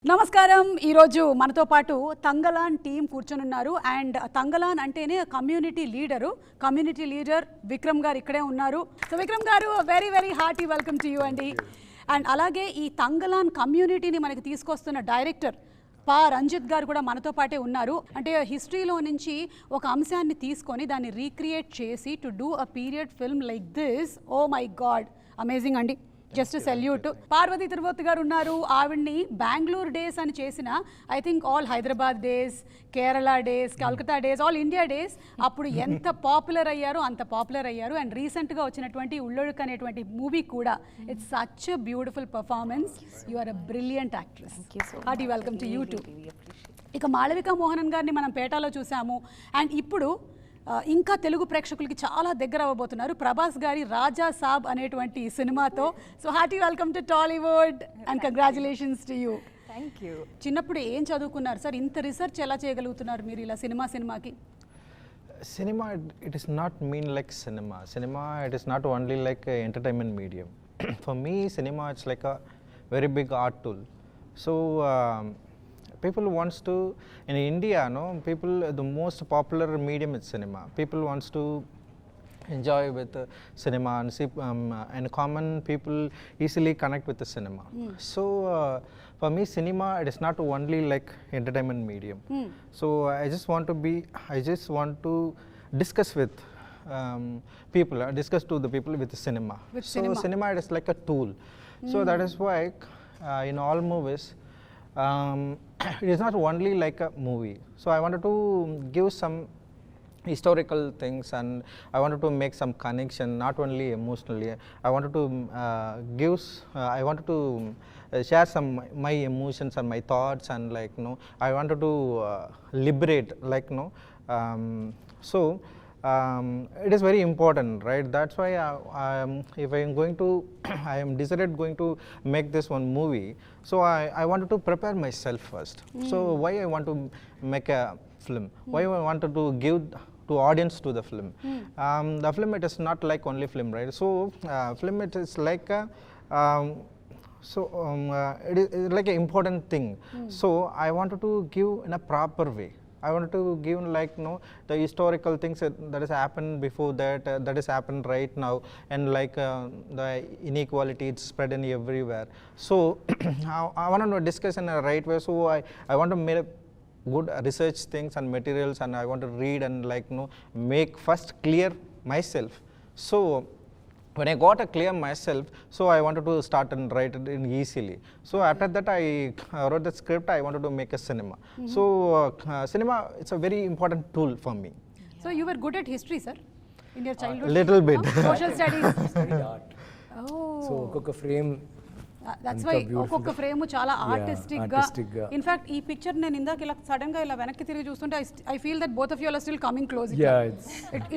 నమస్కారం. ఈరోజు మనతో పాటు తంగలాన్ టీం కూర్చొనున్నారు. అండ్ తంగలాన్ అంటేనే కమ్యూనిటీ లీడర్ విక్రమ్ గారు ఇక్కడే ఉన్నారు. So Vikram garu, very very hearty welcome to you అండి. అండ్ అలాగే ఈ తంగలాన్ కమ్యూనిటీని మనకి తీసుకొస్తున్న డైరెక్టర్ రంజిత్ గారు కూడా మనతో పాటే ఉన్నారు. అంటే హిస్టరీలో నుంచి ఒక అంశాన్ని తీసుకొని దాన్ని రీక్రియేట్ చేసి to do a period film like this, oh my God, amazing అండి. Just salute. పార్వతి తిరుపతి గారు ఉన్నారు. ఆవిడ్ని బెంగళూరు డేస్ అని చేసిన, I think all Hyderabad days, Kerala days, Calcutta days, all India days అప్పుడు ఎంత పాపులర్ అయ్యారో అంత పాపులర్ అయ్యారు. అండ్ రీసెంట్గా వచ్చినటువంటి ఉళ్ళొడుక్ అనేటువంటి మూవీ కూడా it's such a beautiful performance. You are a brilliant actress. Hearty welcome to you too. ఇక మాళవిక మోహనన్ గారిని మనం పేటలో చూసాము. అండ్ ఇప్పుడు ఇంకా తెలుగు ప్రేక్షకులకి చాలా దగ్గర అవ్వబోతున్నారు ప్రభాస్ గారి రాజా సాబ్ అనేటువంటి సినిమాతో. So hearty welcome to Tollywood and congratulations to you. Thank you. చిన్నప్పుడు ఏం చదువుకున్నారు సార్? ఇంత రీసెర్చ్ ఎలా చేయగలుగుతున్నారు మీరు ఇలా సినిమాకి? Cinema, it is not mean like cinema. Cinema, it is not only like a entertainment medium. For me, cinema it's like a very big art tool. So people wants to, in India, people, the most popular medium is cinema. People wants to enjoy with cinema and see, and common people easily connect with the cinema. So for me, cinema, it is not only like entertainment medium. So I just want to discuss with people, discuss to the people with the cinema. Cinema, it is like a tool. So that is why in all movies, it is not only like a movie. So I wanted to give some historical things, and I wanted to make some connection, not only emotionally. I wanted to share some my emotions and my thoughts, and I wanted to liberate, it is very important, right? That's why if I am going to I am decided going to make this one movie, so I wanted to prepare myself first. So why I want to make a film, why I wanted to give to audience to the film. The film, it is not like only film, right? So film, it is like a it is like an important thing. So I wanted to give in a proper way. I wanted to give the historical things that has happened before that has happened right now, and the inequality, it's spread in everywhere. So I want to discuss in a right way. So I want to make good research things and materials, and I want to read and make first clear myself. So when I got a clear myself, so I wanted to start and write it in easily. So after that, I wrote the script. I wanted to make a cinema. So cinema, it's a very important tool for me. So you were good at history, sir, in your childhood? Little bit. Social studies. Studied art. Oh. So ఒక్కొక్క frame, that's why ఒక్కొక్క frame చాలా artistic గా. In fact ఈ picture నేను ఇందాక ఇలా sudden గా ఇలా వెనక్కి తిరిగి చూస్తుంటే I feel that both of you are still coming close.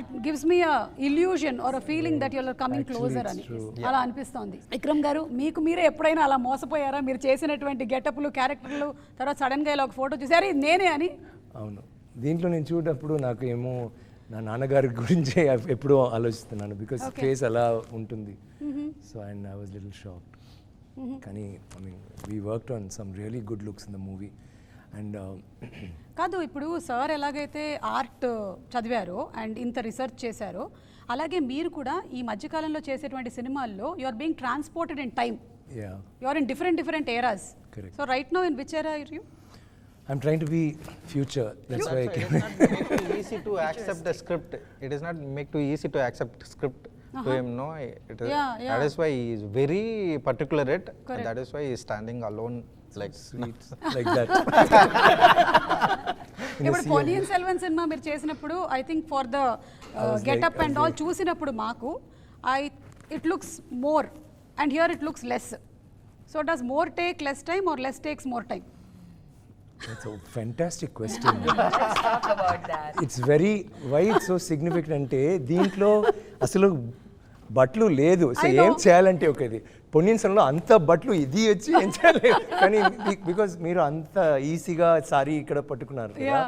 It gives me a illusion or a feeling that you are coming closer అని అలా అనిపిస్తోంది. విక్రమ్ గారు, మీకు మీరే ఎప్పుడైనా అలా మోసపోయారా? మీరు చేసినటువంటి గెటప్లు, క్యారెక్టర్లు, తర్వాత సడన్ గా ఇలా ఒక ఫోటో చూసారు ఇది నేనే అని? అవును, దీంట్లో నేను చూడప్పుడు నాకు ఏమో నా నాన్నగారి గురించి ఎప్పుడూ ఆలోచిస్తున్నాను, బికాస్ ఫేస్ అలా ఉంటుంది. So and I was little shocked. కానీ I mean we worked on some really good looks in the movie. And కాదు, ఇప్పుడు సార్ ఎలాగైతే ఆర్ట్ చదివారో అండ్ ఇంత రీసెర్చ్ చేశారో, అలాగే మీరు కూడా ఈ మధ్యకాలంలో చేసేటువంటి సినిమాల్లో you are being transported in time. You are in different eras. So right now in which era are you? I'm trying to be future. That's why it is not make too easy to accept the script. It is not make too easy to accept script to him. No, it is, that is why he is very particular at. And that is why he is standing alone like sweet like that. ఇప్పుడు పొన్నియిన్ సెల్వన్ సినిమా మీరు చేసినప్పుడు I think for the getup and all చూసినప్పుడు మాకు it looks more and here it looks less. So does more take less time or less takes more time? That's a fantastic question. Let's talk about that. It's very, why it's so significant అంటే దీంట్లో అసలు బట్టలు లేదు. So ఏం చేయాలంటే ఒకది పొన్నియిన్ సెల్వన్లో అంత బట్టలు ఇది వచ్చి ఏం చేయాలి, కానీ బికాజ్ మీరు అంత ఈజీగా సారీ ఇక్కడ పట్టుకున్నారు కదా,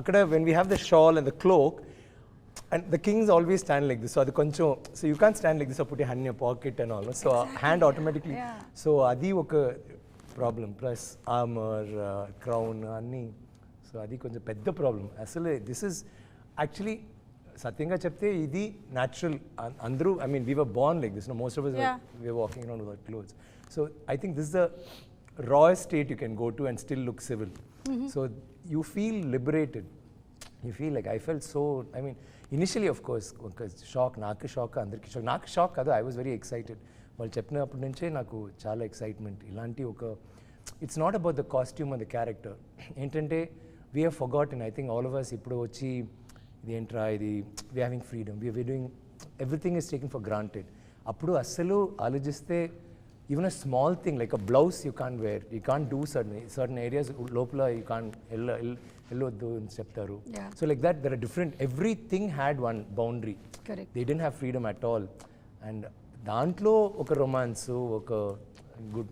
అక్కడ when we have the shawl and the cloak and the kings always stand like this, so adi koncham, so you can't stand like this or put your hand in your pocket and all, so hand automatically, so adi oka problem plus armour crown అన్నీ so అది కొంచెం పెద్ద problem అసలు this is actually సత్యంగా చెప్తే ఇది natural అందరూ I mean we were born like this most of we walking around with clothes so I think this the rawest state you can go to and still look civil. So you feel liberated. You feel like I felt so, I mean, initially of course, shock, నాకు shock అందరికి shock నాకు shock కాదు I was very excited వాళ్ళు చెప్పినప్పటి నుంచే నాకు చాలా excitement ఇలాంటి ఒక it's not about the costume and the character ఏంటంటే we have forgotten I think all of us ఇప్పుడు వచ్చి ఇది ఏంట్రా ఇది we having freedom we doing everything is taking for granted అప్పుడు అస్సలు ఆలోచిస్తే even a small thing like a blouse you can't wear, you can't do certain areas lopala you can't elloddu అని చెప్తారు so like that there are different everything had one boundary. Correct. They didn't have freedom at all and దాంట్లో ఒక romance ఒక good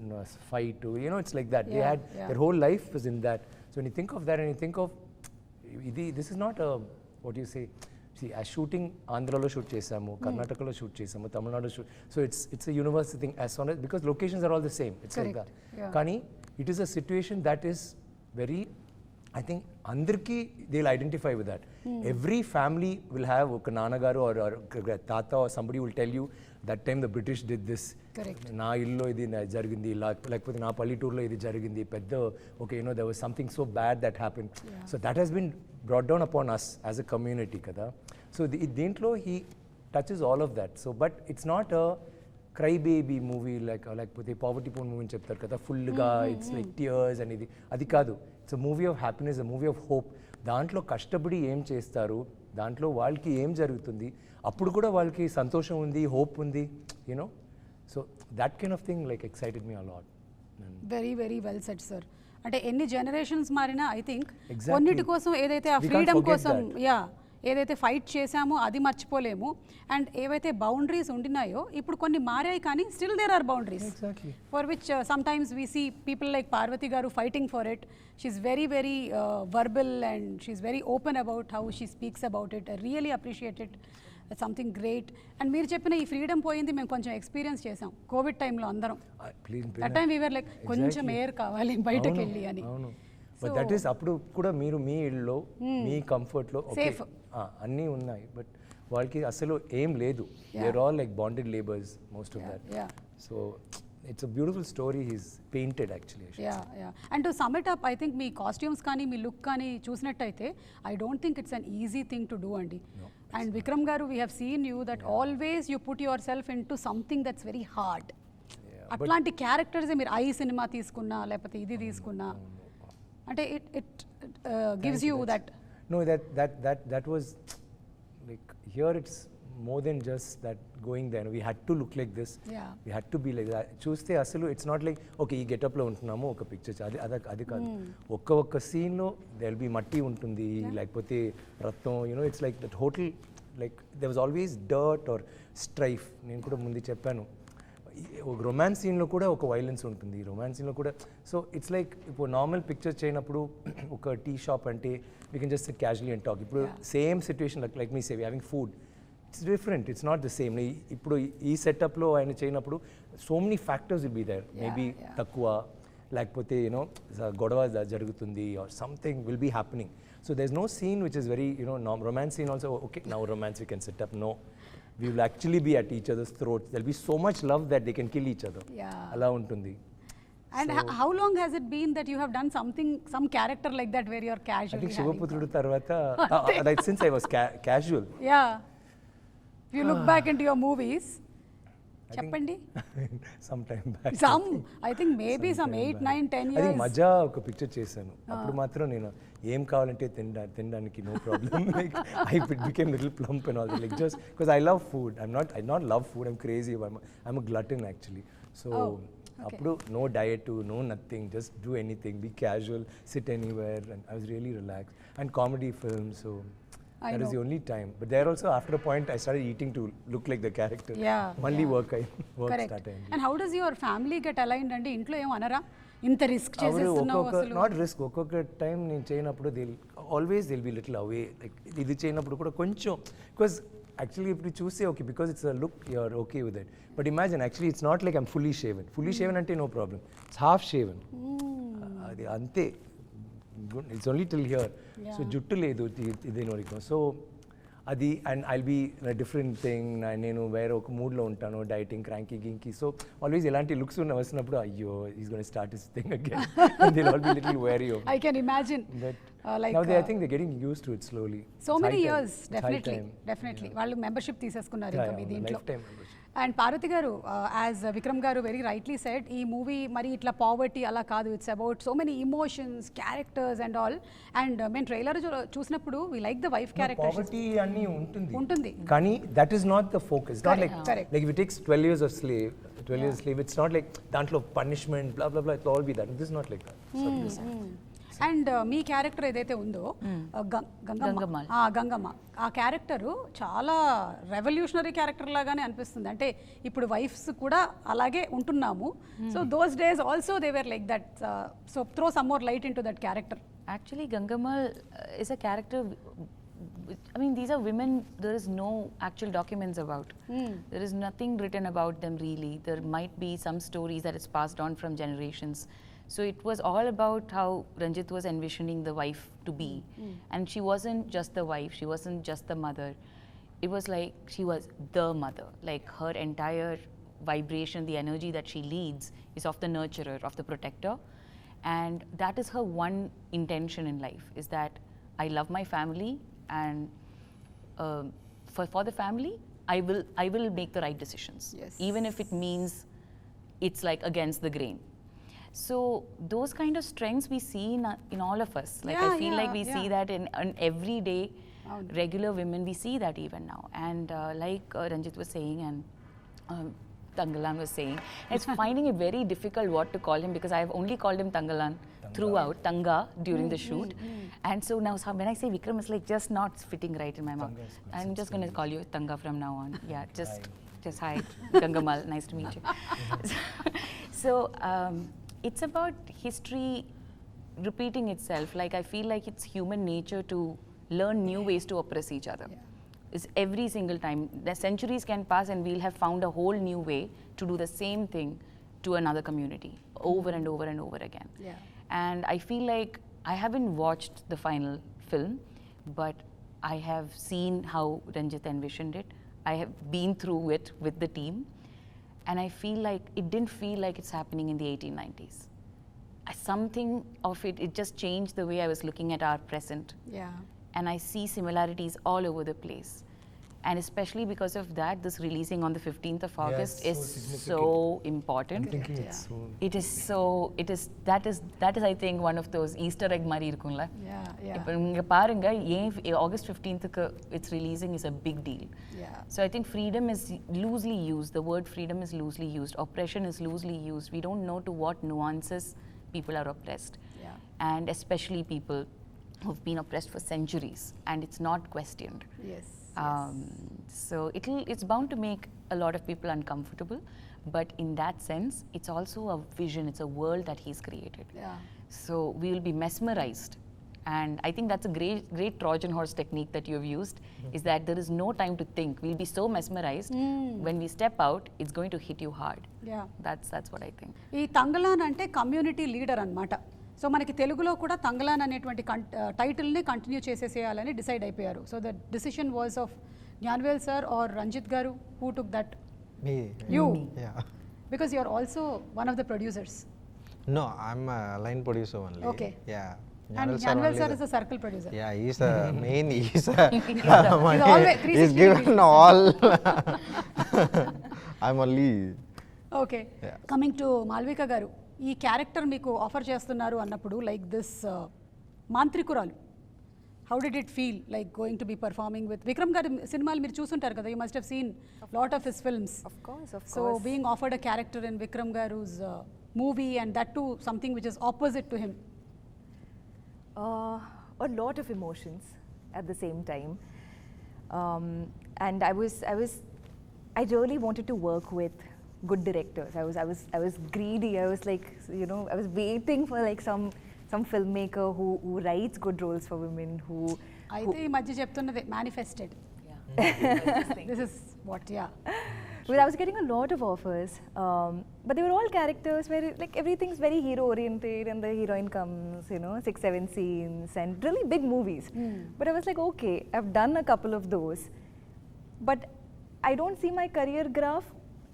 fight you know it's like that they had their whole life was in that so when you think of that and you think of this is not a what do you say see a shooting ఆంధ్రాలో shoot చేసాము కర్ణాటకలో shoot చేసాము Tamil Nadu shoot so it's a universal thing as soon because locations are all the same it's like that కానీ it is a situation that is very I think అందరికీ they will identify with that every family will have ఒక నాన్నగారు or తాత or somebody will tell you that time the British did this నా ఇల్లులో ఇది జరిగింది లేకపోతే నా పల్లెటూరులో ఇది జరిగింది పెద్ద okay you know there was something so bad that happen so that he's been brought down upon us as a community kada so deentlo he touches all of that so but it's not a cry baby movie like pothe poverty porn movie cheptaru kada full ga it's like tears and idi adi kaadu it's a movie of happiness a movie of hope దాంట్లో కష్టపడి ఏం చేస్తారు దాంట్లో వాళ్ళకి ఏం జరుగుతుంది అప్పుడు కూడా వాళ్ళకి సంతోషం ఉంది హోప్ ఉంది you know so that kind of thing like excited me a lot very very well set sir అంటే ఎన్ని జనరేషన్స్ మారినా ఐ థింక్ కొన్నిటి కోసం ఏదైతే ఆ ఫ్రీడమ్ కోసం ఏదైతే ఫైట్ చేశామో అది మర్చిపోలేము అండ్ ఏవైతే బౌండరీస్ ఉండినాయో ఇప్పుడు కొన్ని మారాయి కానీ still there are boundaries for which sometimes we see people like Parvathi garu fighting for it she is very very verbal and she is very open about how she speaks about it I really appreciate it something great and మీరు చెప్పిన ఈ freedom పోయింది మేము కొంచెం experience చేసాం Covid టైంలో అందరం that time we are like కొంచెం ఎయిర్ కావాలి బయటకు వెళ్ళి అని బట్ దట్ ఈస్ అప్పుడు కూడా మీరు మీ ఇళ్ళలో మీ కంఫర్ట్లో సేఫ్ అన్నీ ఉన్నాయి బట్ వాళ్ళకి అసలు ఏం లేదు there all like bonded labours most of that so it's a beautiful story he's painted actually and to sum it up I think మీ కాస్ట్యూమ్స్ కానీ మీ లుక్ కానీ చూసినట్టయితే I don't think it's an easy thing to do అండి and Vikram garu we have seen you that always you put yourself into something that's very hard అట్లాంటి క్యారెక్టర్సే మీరు I cinema తీసుకున్నా లేకపోతే ఇది తీసుకున్నా అంటే it gives you that No, that was like here it's more than just that going there. We had to look like this. Yeah. We had to be like that. Chuste asalu it's not like okay ee get up lo untunnamo oka picture adi kaadu. Okka scene lo there will be matti untundi lekapothe rattam you know it's like that hotel like there was always dirt or strife. Nenu kuda mundi cheppanu. ఒక romance సీన్లో కూడా ఒక violence ఉంటుంది romance సీన్లో కూడా so it's like ఇప్పుడు normal picture చేయనప్పుడు ఒక టీ షాప్ అంటే we can just casually and talk ఇప్పుడు same situation like me save having food it's different it's not the same ఇప్పుడు ఈ సెటప్లో ఆయన చేయనప్పుడు so many factors will be there maybe తక్కువ లేకపోతే యూనో గొడవ జరుగుతుంది or something will be happening so there is no scene which is very you know romance scene also okay now romance we can set up no we will actually be at each other's throats. There will be so much love that they can kill each other. Ala untundi. And how long has it been that you have done some character like that where you are casually? I think Shivaputrudu tarvata like since I was casual. Yeah. If you look back into your movies, చెప్పండి sometime back. I think maybe some 8, 9, 10 years. I think మజా ఒక picture చేశాను అప్పుడు మాత్రం నేను ఏం కావాలంటే తినడానికి no problem like I became little plump and all like just because I love food I not love food I'm crazy I'm a glutton actually so అప్పుడు no diet no nothing just do anything be casual sit anywhere and I was really relax and comedy film so that is the only time but there also after a point I started eating to look like the character only work started and how does your family get aligned andi intlo em anara inta risk చేసేస్తున్నావు అసలు not risk ఒక్కొక్క time నేను చేయనప్పుడు they'll be little away like ఇది చేయనప్పుడు కూడా కొంచెం because actually if you choose say okay because it's a look you're okay with it, but imagine actually it's not like I'm fully shaven ante no problem, it's half shaven. Adi ante, it's only till here. So juttu ledu ideno variko, so అది and I'll be different thing, నేను వేరే ఒక మూడ్లో ఉంటాను, dieting cranky గింకీ, so always ఇలాంటి looks వస్తున్నప్పుడు అయ్యో is gonna start this thing again and they all be little wary of. I can imagine. But like now I think they're getting used to it slowly. So many years, definitely. వాళ్ళు membership తీసేసుకున్నారు ఇంకా మీ దీంట్లో. And Parvati గారు, as Vikram garu very rightly said, ఈ movie మరి ఇట్లా poverty అలా కాదు, it's about so many emotions, characters and all. And మేము ట్రైలర్ చూసినప్పుడు we like the wife character. Poverty అన్ని ఉంటుంది కానీ that is not the focus. Not like if it takes 12 years of slave, 12 years slave, it's not like దాంట్లో punishment blah blah blah, it all be that. This is not like that. And me character ఏదైతే ఉందో గంగమ్మ, ఆ character చాలా revolutionary character లాగానే అనిపిస్తుంది. అంటే ఇప్పుడు wives కూడా అలాగే ఉంటున్నాము. So those days also they were like that. So throw some more light in to that character. Actually, Gangamma is a character. I mean, these are women there is no actual documents about. There is nothing written about them really. There might be some stories that is passed on from generations. So it was all about how Ranjith was envisioning the wife to be. And she wasn't just the wife, she wasn't just the mother. It was like she was the mother. Like her entire vibration, the energy that she leads is of the nurturer, of the protector. And that is her one intention in life, is that I love my family, and for the family, I will make the right decisions. Yes. Even if it means it's like against the grain. So those kind of strengths we see in all of us. Like I feel like we see that in everyday regular women, we see that even now. And like Ranjith was saying and Thangalaan was saying, it's finding it very difficult what to call him, because I have only called him Thangalaan throughout, Tanga during the shoot. And so now when I say Vikram, it's like just not fitting right in my mouth. I'm just going to call you Tanga from now on. Yeah, just hi, Gangamal, nice to meet you. So it's about history repeating itself. Like I feel like it's human nature to learn new ways to oppress each other. It's every single time. The centuries can pass and we'll have found a whole new way to do the same thing to another community over and over and over again. And I feel like I haven't watched the final film, but I have seen how Ranjith envisioned it. I have been through it with the team. And I feel like it didn't feel like it's happening in the 1890s. Something of it just changed the way I was looking at our present. And I see similarities all over the place. And especially because of that, this releasing on the 15th of August is so important. I'm thinking it's so... That is I think one of those Easter egg mari irukumla. Inga parunga, August 15th it's releasing is a big deal. So I think freedom is loosely used. The word freedom is loosely used. Oppression is loosely used. We don't know to what nuances people are oppressed. And especially people who've been oppressed for centuries, and it's not questioned. So it's bound to make a lot of people uncomfortable, but in that sense, it's also a vision, it's a world that he's created. So we will be mesmerized. And I think that's a great Trojan horse technique that you have used, is that there is no time to think. We'll be so mesmerized. When we step out, it's going to hit you hard. That's what I think. ఈ తంగలాన్ అంటే community leader అన్నమాట. So మనకి తెలుగులో కూడా తంగలాన్ అనేటువంటి టైటిల్ని continue చేసేసేయాలని decide అయిపోయారు. So the decision was of Gnanavel sir or Ranjith garu? Who took that? Me. You? Yeah. Because you are also one of the producers. No, I'm a line producer only. Okay. Yeah. And Gnanvel sir is a circle producer. Yeah, he's the main. He's He's given all. I'm only. Okay. Coming to Malavika garu, ఈ character మీకు offer చేస్తున్నారు అన్నప్పుడు like this మాంత్రికురాలు, how did it feel like going to be performing with Vikram గారి సినిమాలు మీరు చూసుంటారు కదా, you must have seen lot of his films. Of course. So being offered a character in Vikram garu's movie and that to something which is opposite to him. A lot of emotions at the same time, and I really wanted to work with good directors. I was greedy. I was like, you know, I was waiting for like some filmmaker who writes good roles for women, who అయితే ఈ మధ్య చెప్తున్నదే manifested. This is what, yeah. Well, I was getting a lot of offers, but they were all characters where like everything's very hero oriented, and the heroine comes, 6-7 scenes, and really big movies. But I was like, okay, I've done a couple of those, but I don't see my career graph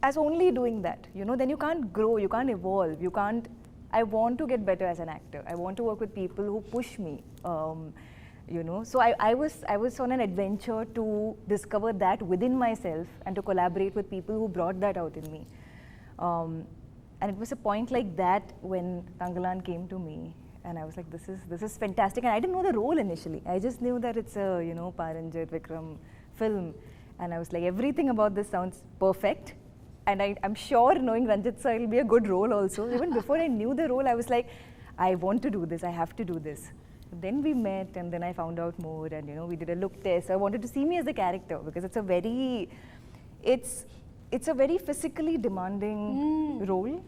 as only doing that. Then you can't grow, you can't evolve, you can't. I want to get better as an actor. I want to work with people who push me. So I was on an adventure to discover that within myself and to collaborate with people who brought that out in me. And it was a point like that when Thangalaan came to me, and I was like, this is fantastic. And I didn't know the role initially. I just knew that it's a Ranjith, Vikram film, and I was like, everything about this sounds perfect. And I'm sure, knowing Ranjith sir, it'll be a good role also. Even before I knew the role, I was like, I want to do this. I have to do this. Then we met, and then I found out more, and we did a look test. So I wanted to see me as the character, because it's a very physically demanding role.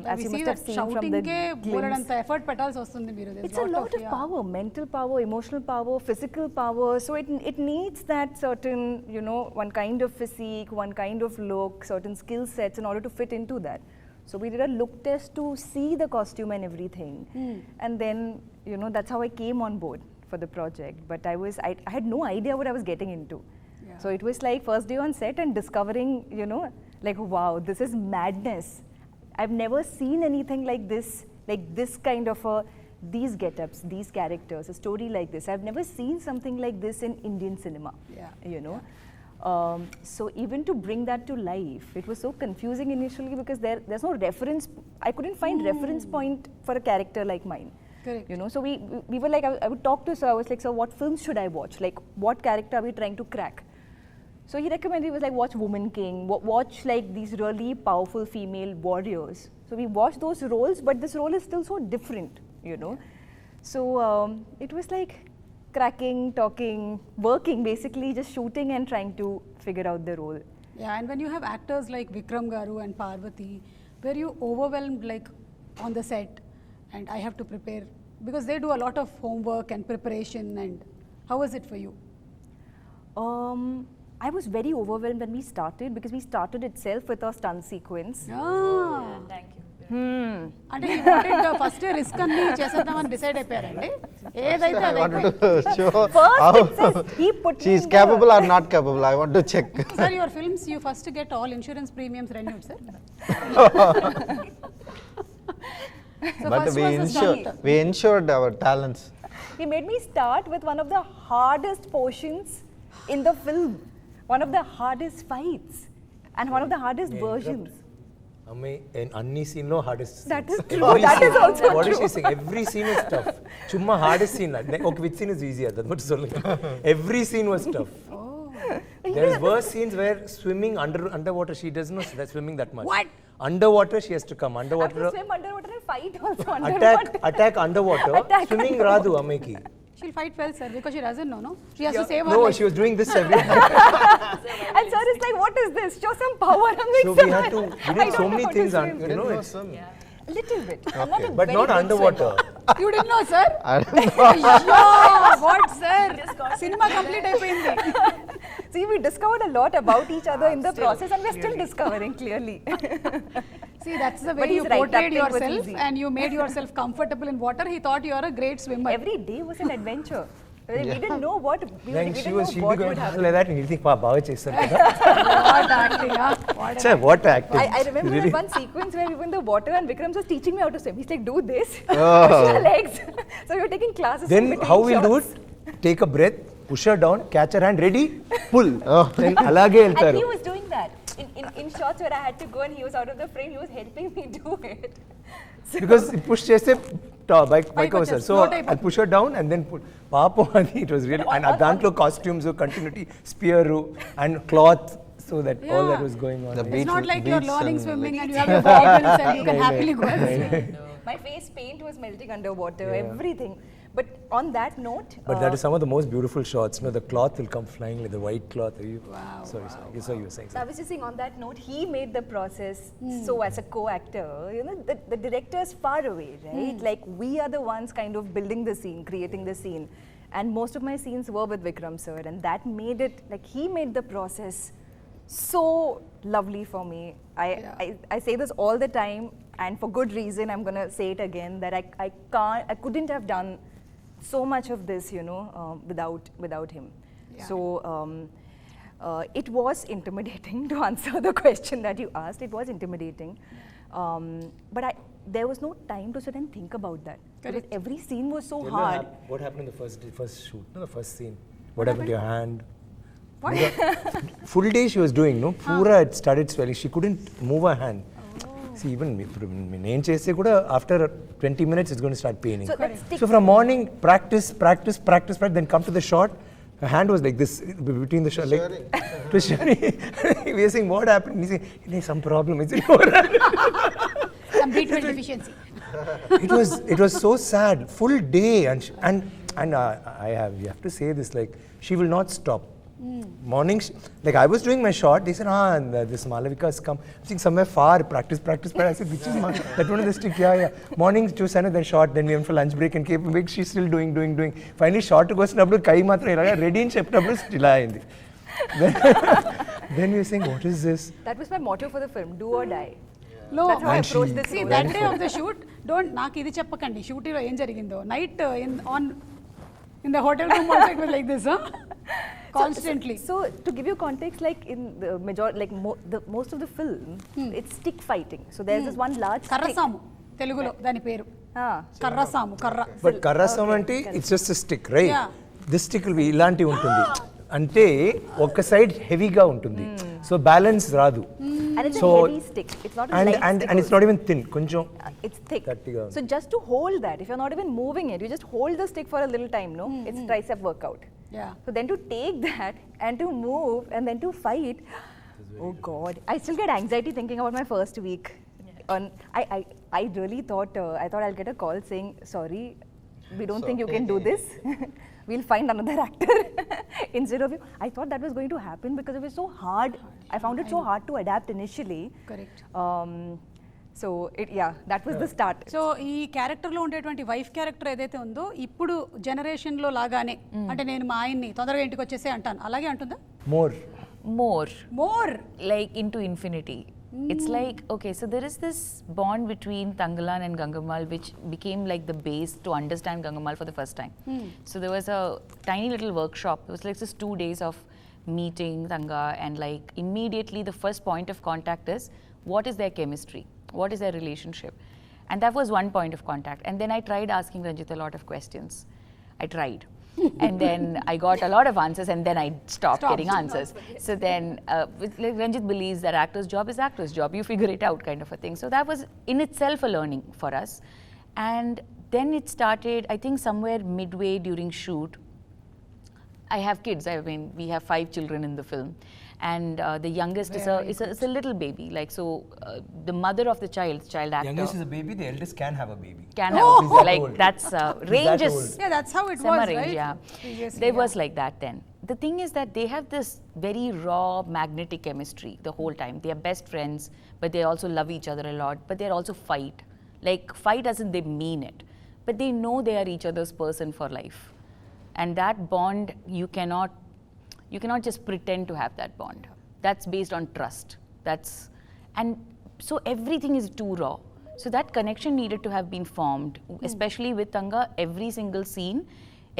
As you must have seen from the glimpse. effort petals vastundi meeru. It's a lot of power, mental power, emotional power, physical power. So it needs that certain, one kind of physique, one kind of look, certain skill sets in order to fit into that. So we did a look test to see the costume and everything. And then, that's how I came on board for the project. But I had no idea what I was getting into. Yeah. So it was like first day on set and discovering, like, wow, this is madness. I've never seen anything like this kind of these get-ups, these characters, a story like this. I've never seen something like this in Indian cinema, So even to bring that to life, it was so confusing initially, because there's no reference. I couldn't find reference point for a character like mine. Correct. So we were like, I would talk to sir. I was like, sir, what films should I watch? Like, what character are we trying to crack? So he recommended, he was like, watch Woman King, watch like these really powerful female warriors. So we watched those roles, but this role is still so different, So it was like cracking, talking, working, basically just shooting and trying to figure out the role. Yeah, and when you have actors like Vikram Garu and Parvati, were you overwhelmed like on the set, and I have to prepare, because they do a lot of homework and preparation, and how was it for you? I was very overwhelmed when we started, because we started itself with a stunt sequence. Thank you. అంటే ఈ wanted first risk అన్ని చేసేద్దామని decide అయిపోయారండి ఏదైతే I అది wanted to show First it says he put she me is in capable or not capable. I want to check. Sir your films you first get all insurance premiums renewed sir But we ensured our talents. He made me start with one of the hardest portions in the film, one of the hardest fights, and one of the hardest versions. అన్ని scene లో hardest. That is true. That is also What is true. she saying? Every scene is tough. చుమ్మా hardest scene. Okay, which scene is easier? That's what சொல்லுங்க. Every scene was tough. There's worse scenes where swimming underwater, she doesn't know that swimming that much. What? Underwater she has to come. I have Underwater to swim underwater and fight also underwater. attack underwater. Attack Swimming underwater. రాదు అమ్మాయికి. She'll fight well, sir, because she doesn't know, no? She has to save her No, life. she was doing this every time. And sir is like, what is this? Show some power. I'm like, So sir, we had to, I we did so don't know many how to things, swim. it's Little bit. I'm not a but very not good underwater. swimmer. You didn't know, sir? I don't know. Yeah, what, sir? Cinema complete అయిపోయింది. See, we discovered a lot about each other in the process, and we're still discovering clearly. See, that's the But way he's you right, portrayed that thing was yourself, easy. and you made yourself comfortable in water. He thought you are a great swimmer. Every day was an adventure. We didn't know what we Then didn't she know was, she'd be what going would happen. like that and you'll think, బాగా చేస్తారు కదా. What acting, huh? What Sir, what acting? I remember Really? one sequence where we were in the water and Vikram was teaching me how to swim. He's like, do this, Oh. push your legs. So we were taking classes. in Then between how we'll do shots. it? Take a breath, push her down, catch her hand, ready, pull. Then అలాగే And వెళ్తారు. he was doing that. In shots where I had to go and he was out of the frame, he was helping me do it. So Because push చేస్తే bike వస్తారు. So float I push her down and then put. పాపం అది it was really, and దాంట్లో costumes, continuity, spear and cloth, so that all that was going on. The It's beach- not like you're beach learning and swimming and you have your goggles and you can happily go and swim. my face paint was melting underwater, everything. But on that note, But that is some of the most beautiful shots. The cloth will come flying, like the white cloth. Are you? Wow, Sorry. So you were saying I something. was just saying on that note, he made the process so as a co-actor, the director is far away, right? Like we are the ones kind of building the scene, creating the scene. And most of my scenes were with Vikram sir, and that made it, like he made the process so lovely for me. I say this all the time, and for good reason, I'm gonna say it again, that I couldn't have done so much of this, without him. Yeah. So it was intimidating to answer the question that you asked. It was intimidating, but there was no time to sit and think about that. Because every scene was so hard. What happened in the first shoot? No, the first scene. What happened to your hand? What? Full day she was doing, no? Pura it started swelling. She couldn't move her hand. See, even after 20 minutes it's going to start paining. So from morning, practice, then come to the shot. Her hand was like this between the shot. It was shivering. We were saying, what happened? He's saying, there's some problem. It's in your hand. Some B12 deficiency. It was so sad. Full day, and you have to say this, like she will not stop. Mornings, like I was doing my shot, they said, this Malavika has come. I think somewhere far, practice. I said, which is that one of the stick? Yeah. Morning, choose another shot, then we went for lunch break and came back, she's still doing. Finally, shot goes to Kai Matra, ready in chapter, still ayindi. Then we were saying, what is this? That was my motto for the film, do or die. No, that's how I approached this. See, that day of the shoot, నాకు ఇది చెప్పకండి షూటింగ్లో ఏం జరిగిందో night in the hotel room also it was like this, huh? Constantly. So to give you context, like in the majority, like most of the film, it's stick fighting. So there's this one large stick. కర్రసాము తెలుగులో దాని పేరు కర్రసాము కర్ర. But కర్రసాము అంటే it's just a stick, right? Yeah. This stick will be ఇలాంటి ఉంటుంది. అంటే ఒక side హెవీగా ఉంటుంది. సో బ్యాలెన్స్ రాదు. And it's So, a heavy stick. It's not a light stick. And it's not even thin. కొంచెం it's thick. గట్టిగా ఉంది. So just to hold that, if you're not even moving it, you just hold the stick for a little time, no? It's tricep workout. Yeah. So then to take that and to move and then to fight, oh God, I still get anxiety thinking about my first week. I really thought I'll get a call saying, sorry, we don't think you can do this. We'll find another actor instead of you. I thought that was going to happen because it was so hard. I found it so hard to adapt initially. Correct. So that was the start. So ఈ క్యారెక్టర్లో ఉండేటువంటి wife character ఏదైతే ఉందో ఇప్పుడు జనరేషన్లో లాగానే అంటే నేను మా ఆయన్ని తొందరగా ఇంటికి వచ్చేసే anటాను అలాగే అంటుందా More like into infinity. It's like, okay, so there is this bond between Thangalaan and Gangamal which became like the base to understand Gangamal for the first time. So there was a tiny little workshop. It was like just 2 days of meeting Thanga, and like immediately the first point of contact is what is their chemistry? What is their relationship? And that was one point of contact. And then I tried asking Ranjith a lot of questions. I tried. And then I got a lot of answers, and then I stopped getting answers. So then like Ranjith believes that actor's job is actor's job. You figure it out, kind of a thing. So that was in itself a learning for us. And then it started, I think somewhere midway during shoot. I have kids. I mean, we have 5 children in the film. And the youngest is a little baby. Like, so the mother of the child actor. Youngest is a baby, the eldest can have a baby. Can have like old. that's ranges. Yeah, that's how it Summer was, range, right? yeah. Previously, There was like that then. The thing is that they have this very raw magnetic chemistry the whole time. They are best friends, but they also love each other a lot. But they also fight. Like fight doesn't they mean it, but they know they are each other's person for life. And that bond you cannot just pretend to have that bond. That's based on trust. And so everything is too raw. So that connection needed to have been formed, especially with Thanga. Every single scene,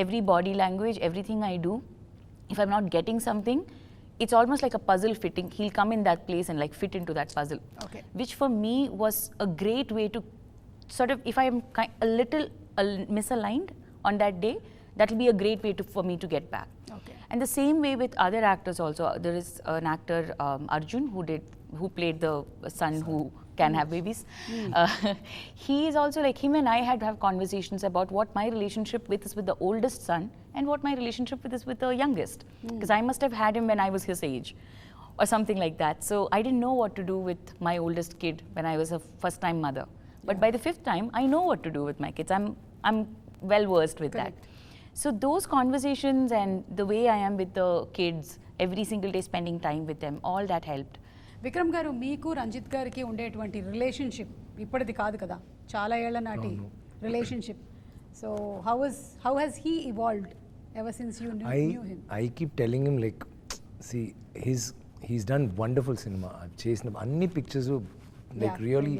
every body language, everything I do, if I'm not getting something, it's almost like a puzzle fitting. He'll come in that place and like fit into that puzzle. Okay. Which for me was a great way to sort of, if I am a little misaligned on that day, that will be a great way for me to get back. Okay. And the same way with other actors also. There is an actor, Arjun, who played the son who can have babies. He is also like, him and I had to have conversations about what my relationship is with the oldest son and what my relationship is with the youngest. Because I must have had him when I was his age or something like that. So I didn't know what to do with my oldest kid when I was a first-time mother. But by the 5th time, I know what to do with my kids. I'm well versed with that. So those conversations and the way I am with the kids, every single day spending time with them, all that helped. Vikram గారు, మీకు రంజిత్ గారికి ఉండేటువంటి relationship ఇప్పటిది కాదు కదా, చాలా ఏళ్ల నాటి relationship. So how has he evolved ever since you knew him? I keep telling him, like, see, he's done wonderful cinema. I've chased him anni pictures, like really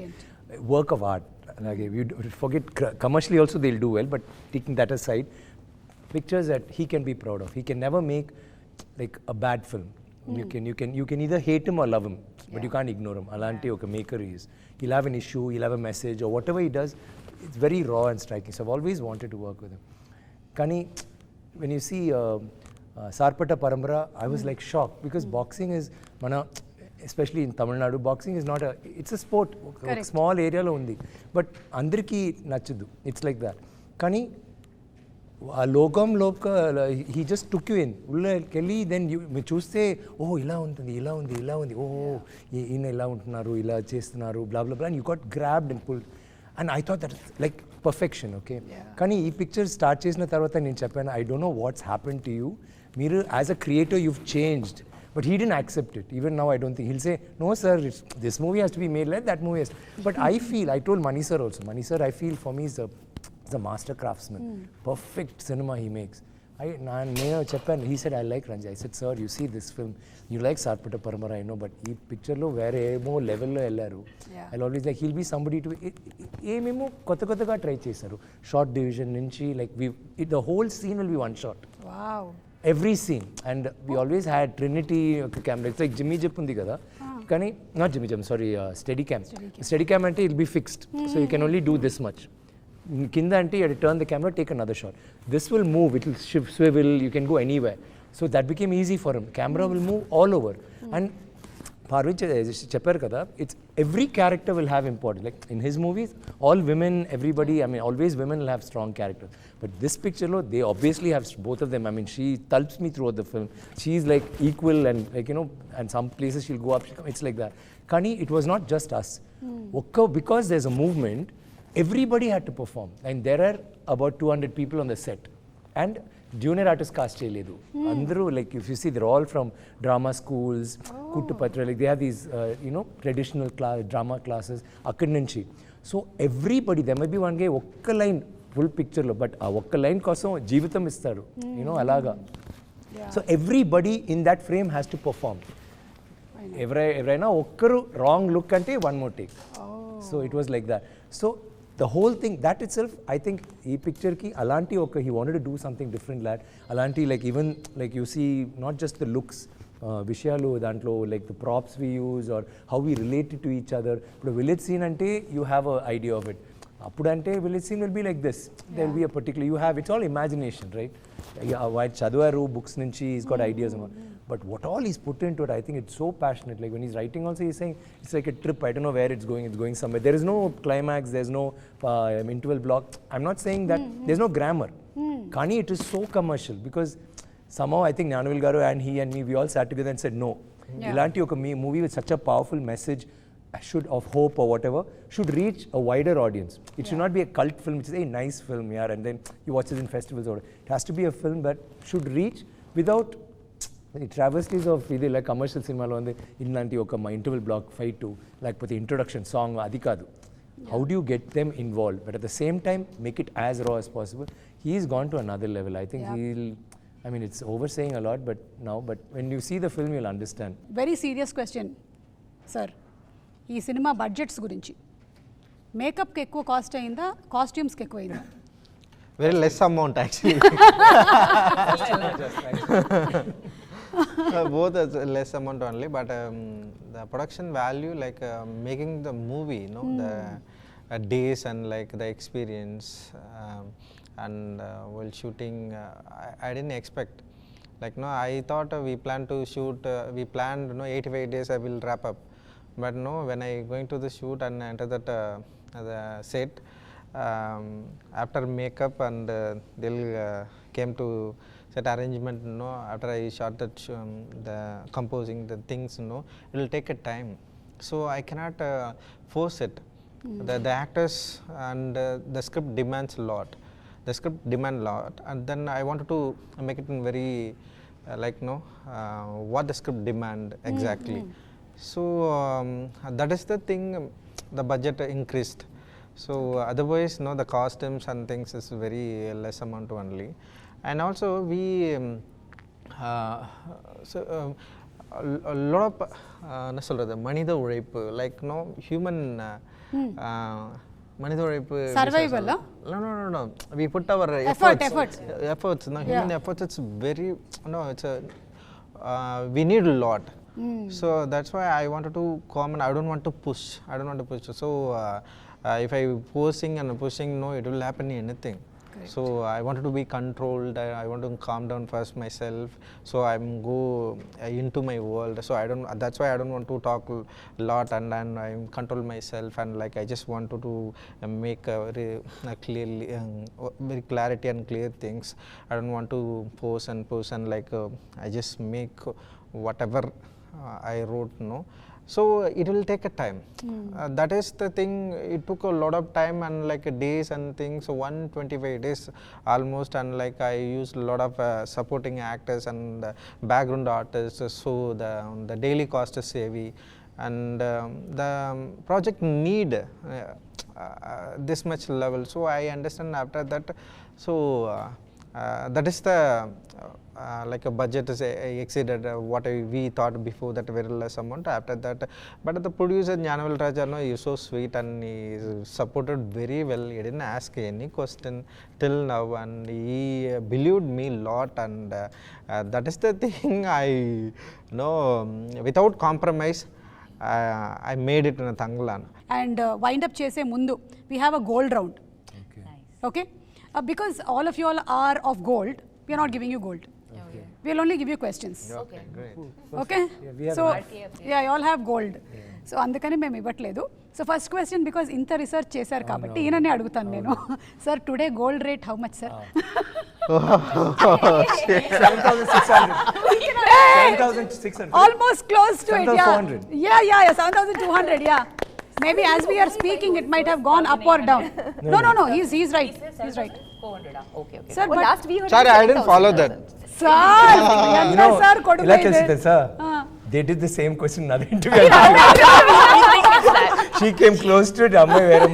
work of art. Like, if you forget commercially also they'll do well, but taking that aside, pictures that he can be proud of. He can never make like a bad film. You can either hate him or love him, but you can't ignore him. Alanti oka maker he is. He'll have an issue, he'll have a message, or whatever he does, it's very raw and striking. So I've always wanted to work with him. Kani, when you see Sarpata Parambara, I was like shocked, because boxing is mana, especially in Tamil Nadu, boxing is not it's a sport. Correct. Small area lo undi, but andariki nachadu. It's like that. Kani ఆ లోకంలో he just took you in ఉళ్ళకెళ్ళి, then మీరు చూస్తే ఓహో ఇలా ఉంటుంది, ఇలా ఉంది, ఇలా ఉంది, ఓహో ఈయన ఇలా ఉంటున్నారు, ఇలా చేస్తున్నారు, blah blah blah, and you got grabbed and pulled, and I thought that like perfection. Okay, కానీ ఈ పిక్చర్ స్టార్ట్ చేసిన తర్వాత నేను చెప్పాను, I don't know what's happen to you, మీరు as a creator you've changed, but he didn't accept it. Even now I don't think he'll say, no sir, this movie has to be made like that movie has to. But I told Mani sir also, Mani sir, I feel for me is a master craftsman. Perfect cinema he makes. He said, I like Ranjith. I said, sir, you see this film, you like Sarpata Parambara, I know, but ee picture lo vere more level lo ellaru. I'll always like, he'll be somebody to ememo kotta ga try chesaru, short division nunchi, like the whole scene will be one shot. Wow. Every scene, and we always had Trinity camera. It's like Jimmy Jip undi kada, kani not Jimmy Jim, sorry, Steadicam ante it'll be fixed, so you can only do this much. Kinda ante you have to turn the camera, take another shot. This will move, it will shift, swivel, you can go anywhere. So that became easy for him. Camera will move all over. And Parveen చెప్పారు కదా, it's every character will have importance. Like in his movies, all women, everybody, I mean, always women will have strong characters. But this picture, they obviously have both of them. I mean, she tulps me throughout the film. She's like equal, and like, you know, and some places she'll go up, it's like that. Kani, it was not just us. Because there's a movement, everybody had to perform. And there are about 200 people on the set. And junior artist cast cheyaledu. Andru, like if you see, they're all from drama schools, Kuttupatra, like they have these traditional drama classes akkadi nunchi. So everybody, there may be one guy okka line full picture lo, but aa okka line kosam jeevitam istaru, alaga. So everybody in that frame has to perform. Everyna okkaru wrong look ante one more take. So it was like that. So the whole thing, that itself, I think, ee picture ki alanti oka, he wanted to do something different, lad. Alanti, like even like you see, not just the looks, vishayalu dantlo, like the props we use or how we relate to each other. But a village scene ante, you have an idea of it. Appudu ante village scene will be like this. There will be a particular, you have, it's all imagination, right? While chadvaru books nunchi, he's got ideas and all. But what all he's put into it, I think it's so passionate. Like when he's writing also, he's saying, it's like a trip, I don't know where it's going somewhere. There is no climax, there's no interval block. I'm not saying that, there's no grammar. Kani, it is so commercial, because somehow I think Nyanavil Garu and he and me, we all sat together and said, no. Ilanti oka movie with such a powerful message, of hope or whatever, should reach a wider audience. It should not be a cult film, which is a nice film, yeah, and then you watch it in festivals or whatever. It has to be a film that should reach without the travesties of either like commercial cinema lo ande illanti oka interval block fight to like put the introduction song adi kadu. How do you get them involved, but at the same time make it as raw as possible? He's gone to another level. I think I mean, it's oversaying a lot, but when you see the film, you'll understand. Very serious question, sir. ఈ cinema budgets గురించి, మేకప్కి ఎక్కువ cost అయిందా, కాస్ట్యూమ్స్కి ఎక్కువ అయిందా? Very less amount actually. Both is less amount only, but the production value, like making the movie, the days and like the experience, and while shooting, I didn't expect. Like I thought we planned to shoot, we planned 85 days I will wrap up. But no, when I going to the shoot and enter that the set, after makeup and they'll came to set arrangement, after I shot that the composing the things, it will take a time. So I cannot force it. The actors and the script demands a lot. the script demand a lot, and then I wanted to make it in very what the script demand exactly. So that is the thing, the budget increased. So otherwise, the costumes and things is very less amount only. And also we a lot of manida உழைப்பு, like human manida உழைப்பு survival, no, we put our efforts, human efforts. It's very it's a we need a lot. So that's why I wanted to comment. I don't want to push. So if I pushing, it will happen anything. Correct. So I wanted to be controlled. I want to calm down first myself. So I'm go into my world. So that's why I don't want to talk a lot, and I control myself, and like I just wanted to make very clearly, very clarity and clear things. I don't want to push and like I just make whatever I wrote, so it will take a time. That is the thing. It took a lot of time and like days and things. So 125 days almost, and like I used a lot of supporting actors and background artists. So the daily cost is heavy, and the project need this much level. So I understand after that. So that is the like a budget is exceeded what we thought before, that very less amount after that. But the producer Jnanavel Raja, is so sweet, and he supported very well. He didn't ask any question till now, and he believed me a lot, and that is the thing. I know without compromise I made it in a Thangalaan. And wind up chese mundu we have a gold round. Okay, because all of you all are of gold, we are not giving you gold. We will only give you questions. Okay, great. Okay, we so yeah, you all have gold. So అందుకని మేము ఇవ్వట్లేదు. So first question, because ఇంత research చేశారు కాబట్టి ఈయననే అడుగుతాను నేను. Sir today gold rate how much sir? 7,600. Almost close to it. 7,400. Yeah, 7,200. Yeah. Maybe as we are speaking, it might have gone up or down. No. He's right. He's right. 400. Okay. Sir, but last we heard Sorry, I didn't follow that. sir, sir, ఇలా తెలుస్తుంది sir, they did the same question in other interview. She came close to it. అమ్మాయి వేరే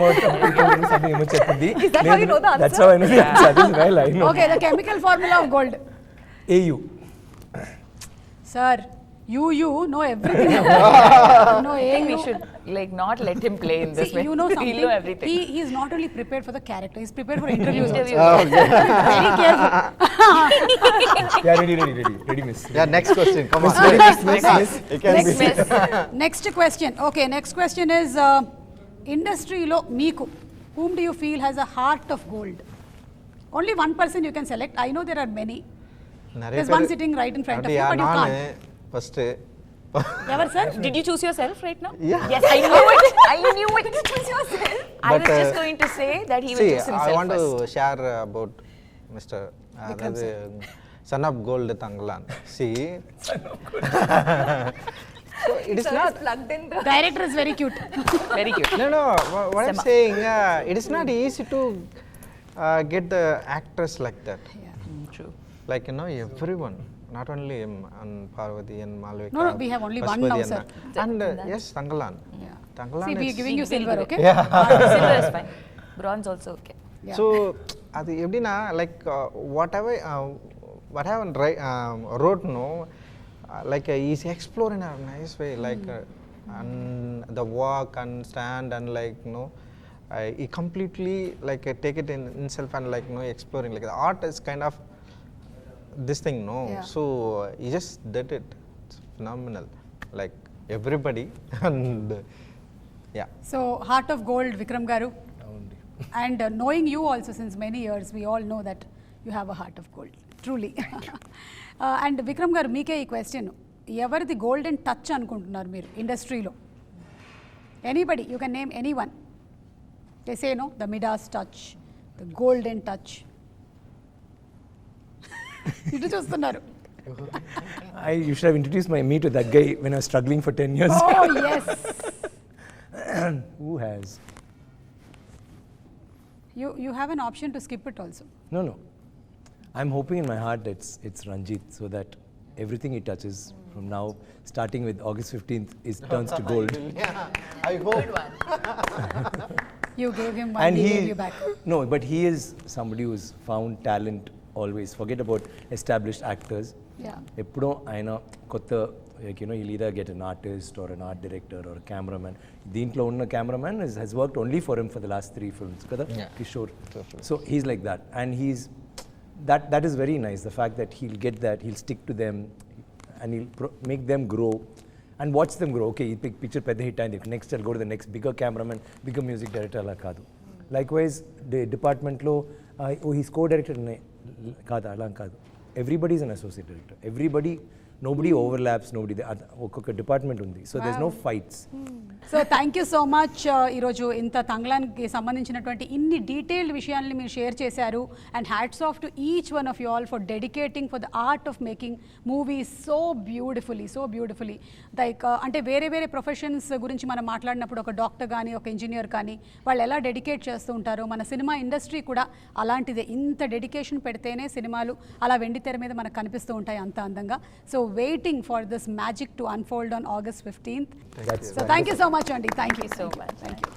something ఏమో చెప్పింది. Is that how you know the answer? That's how I know the answer. That is well, I know. Okay, the chemical formula of gold. AU. Sir, you know everything. No, I think we should not let him play in this way. You know something. He'll know everything. He is not only prepared for the character, he's prepared for interviews. Okay. Very careful. Yeah, ready, miss. Yeah, next question. Come on. Miss. You can Next, be. next question. Okay, next question is industry lo meeku, whom do you feel has a heart of gold? Only one person you can select. I know there are many. There's one sitting right in front of you, but you can't. First. Ever, sir? Did you choose yourself right now? Yeah. Yes, I knew it. Did you choose yourself? I was But, just going to say that he will See, choose himself I want first. to share about Mr. Vikram sir. Son of Gold Thangalaan. See, so it is not. plugged in the Director is very cute. Very cute. No. What I'm saying, it is not easy to get the actors like that. True. Like everyone. Not only Parvati and Malavika. No, we have only one now, sir. And yes, Thangalaan. Yeah. Thangalaan See, we are giving you We'll silver, give it. okay? Yeah. Silver is fine. Bronze also okay. Yeah. So, அது எப்படின்னா like whatever what I wrote, like he's exploring in a nice way, like and the walk and stand and like he completely like take it in himself and like exploring, like the art is kind of this thing, Yeah. so he just did it. It's phenomenal, like everybody. And yeah, So, heart of gold, Vikram Garu. And knowing you also since many years, we all know that you have a heart of gold, truly. And Vikram Garu, meeke ee question, evardi golden touch anukuntunnaru meer industry lo? Anybody, you can name anyone. They say the Midas touch, the golden touch. ఇటు చూస్తున్నారు. You should have introduced me to that guy when I was struggling for 10 years. Oh yes. Who has? You have an option to skip it also. No, no. I'm hoping in my heart that it's Ranjith, so that everything he touches from now, starting with August 15th, turns to gold. Yeah, I hope. You gave him one, And he gave you back. no, but he is somebody who's found talent always. Forget about established actors. Yeah. ఎప్పుడో ఆయన కొత్త like you know you'll either get an artist or an art director or a cameraman. దీంట్లో ఉన్న cameraman has worked only for him for the last 3 films కదా Kishore. So he's like that, and that is very nice, the fact that he'll get that, he'll stick to them, and he'll make them grow and watch them grow. Okay, ఈ picture పెద్ద hit అయింది, next I'll go to the next bigger cameraman, bigger music director, అలా కాదు. Likewise డిపార్ట్మెంట్లో he's co-director కాదు, అలా కాదు. Everybody is an associate director. Nobody overlaps, ఒక్కొక్క డిపార్ట్మెంట్ ఉంది. So there's no fights. So thank you so much. ఈరోజు ఇంత తంగ్లాన్కి సంబంధించినటువంటి ఇన్ని డీటెయిల్డ్ విషయాల్ని మీరు షేర్ చేశారు. And hats off to each one of you all for dedicating for the art of making movies so beautifully. Like అంటే వేరే professions గురించి మనం మాట్లాడినప్పుడు ఒక డాక్టర్ కానీ ఒక ఇంజనీర్ కానీ వాళ్ళు ఎలా డెడికేట్ చేస్తూ ఉంటారో, మన సినిమా ఇండస్ట్రీ కూడా అలాంటిదే. ఇంత డెడికేషన్ పెడితేనే సినిమాలు అలా వెండి తెర మీద మనకు కనిపిస్తూ ఉంటాయి అంత అందంగా. So waiting for this magic to unfold on August 15th. So thank you so much, Andy. Thank you so much. Thank you.